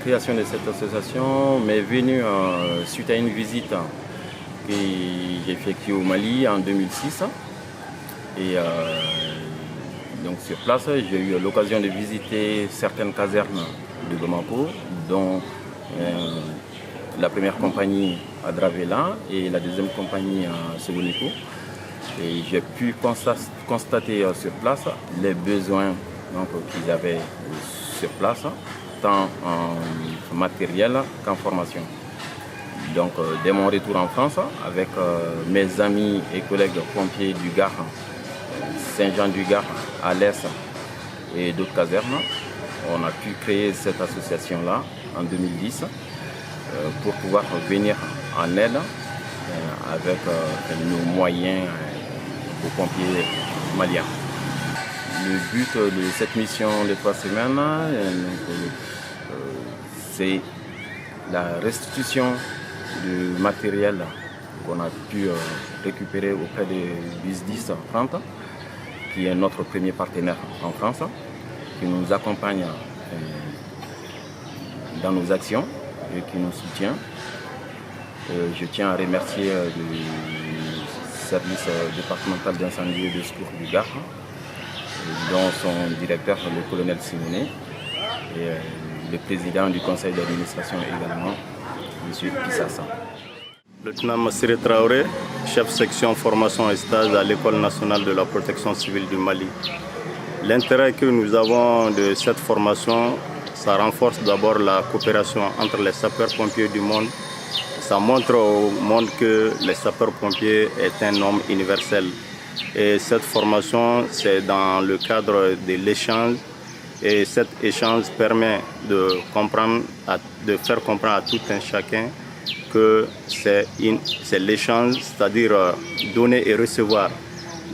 création de cette association m'est venue suite à une visite que j'ai effectuée au Mali en 2006. Et donc sur place, j'ai eu l'occasion de visiter certaines casernes de Bamako, dont la première compagnie à Dravela et la deuxième compagnie à Seboniko. Et j'ai pu constater sur place les besoins qu'ils avaient sur place, tant en matériel qu'en formation. Donc dès mon retour en France, avec mes amis et collègues pompiers du Gard, Saint-Jean-du-Gard, à l'Est et d'autres casernes, on a pu créer cette association-là en 2010 pour pouvoir venir en aide avec nos moyens aux pompiers maliens. Le but de cette mission de 3 semaines, c'est la restitution du matériel qu'on a pu récupérer auprès de BIS10 France, qui est notre premier partenaire en France, qui nous accompagne dans nos actions et qui nous soutient. Je tiens à remercier le service départemental d'incendie et de secours du Gard, dont son directeur, le colonel Simonet, et le président du conseil d'administration également, M. Pissassa. Lieutenant Massiré Traoré, chef section formation et stage à l'École nationale de la protection civile du Mali. L'intérêt que nous avons de cette formation, ça renforce d'abord la coopération entre les sapeurs-pompiers du monde. Ça montre au monde que les sapeurs-pompiers est un homme universel. Et cette formation, c'est dans le cadre de l'échange. Et cet échange permet de faire comprendre à tout un chacun que c'est l'échange, c'est-à-dire donner et recevoir.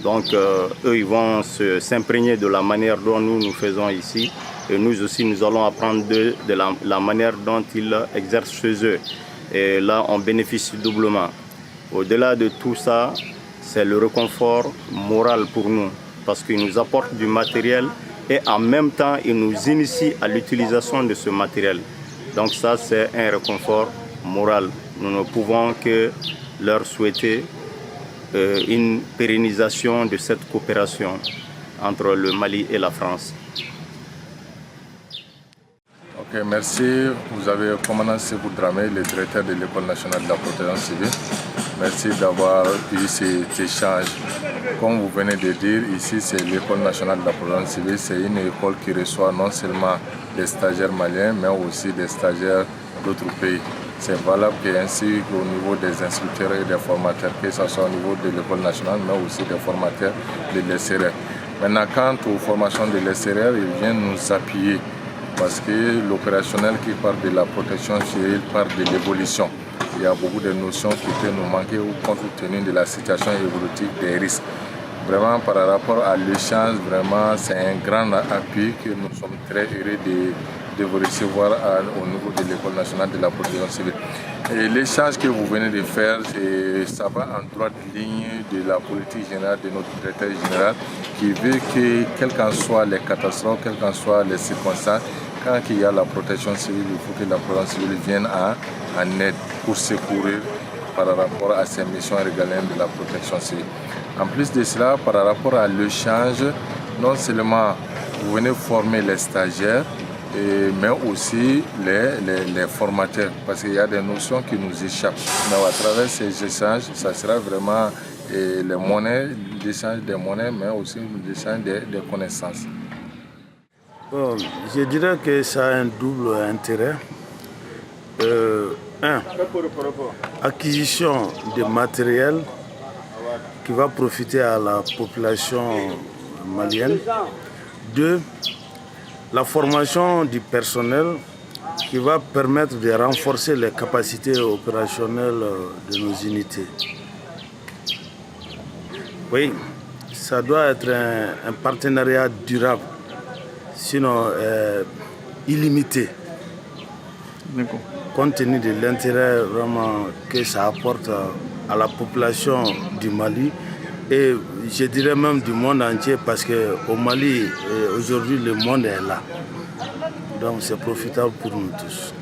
Donc eux, ils vont s'imprégner de la manière dont nous faisons ici. Et nous aussi, nous allons apprendre de la manière dont ils exercent chez eux. Et là, on bénéficie doublement. Au-delà de tout ça, c'est le réconfort moral pour nous, parce qu'ils nous apportent du matériel et en même temps, ils nous initient à l'utilisation de ce matériel. Donc ça, c'est un réconfort moral. Nous ne pouvons que leur souhaiter une pérennisation de cette coopération entre le Mali et la France. Ok, merci. Vous avez commandant Sékou Dramé, le directeur de l'École nationale de la protection civile. Merci d'avoir eu cet échange. Comme vous venez de dire, ici c'est l'École nationale de la protection civile. C'est une école qui reçoit non seulement des stagiaires maliens, mais aussi des stagiaires d'autres pays. C'est valable ainsi au niveau des instructeurs et des formateurs, que ce soit au niveau de l'École nationale, mais aussi des formateurs de l'ESRR. Maintenant, quant aux formations de l'ESRR, ils viennent nous appuyer. Parce que l'opérationnel qui parle de la protection civile parle de l'évolution. Il y a beaucoup de notions qui peuvent nous manquer compte tenu de la situation évolutive des risques. Vraiment, par rapport à l'échange, vraiment, c'est un grand appui que nous sommes très heureux de vous recevoir au niveau de l'École nationale de la protection civile. Et l'échange que vous venez de faire, ça va en droite ligne de la politique générale de notre directeur général qui veut que, quelles qu'en soient les catastrophes, quelles qu'en soient les circonstances, quand il y a la protection civile, il faut que la protection civile vienne en aide pour secourir par rapport à ces missions régaliennes de la protection civile. En plus de cela, par rapport à l'échange, non seulement vous venez former les stagiaires, mais aussi les formateurs, parce qu'il y a des notions qui nous échappent. Mais à travers ces échanges, ça sera vraiment les monnaies, l'échange des monnaies, mais aussi l'échange des connaissances. Bon, je dirais que ça a un double intérêt. Acquisition de matériel qui va profiter à la population malienne. 2, la formation du personnel qui va permettre de renforcer les capacités opérationnelles de nos unités. Oui, ça doit être un partenariat durable, sinon illimité, compte tenu de l'intérêt vraiment que ça apporte à la population du Mali et je dirais même du monde entier, parce qu'au Mali, aujourd'hui, le monde est là. Donc c'est profitable pour nous tous.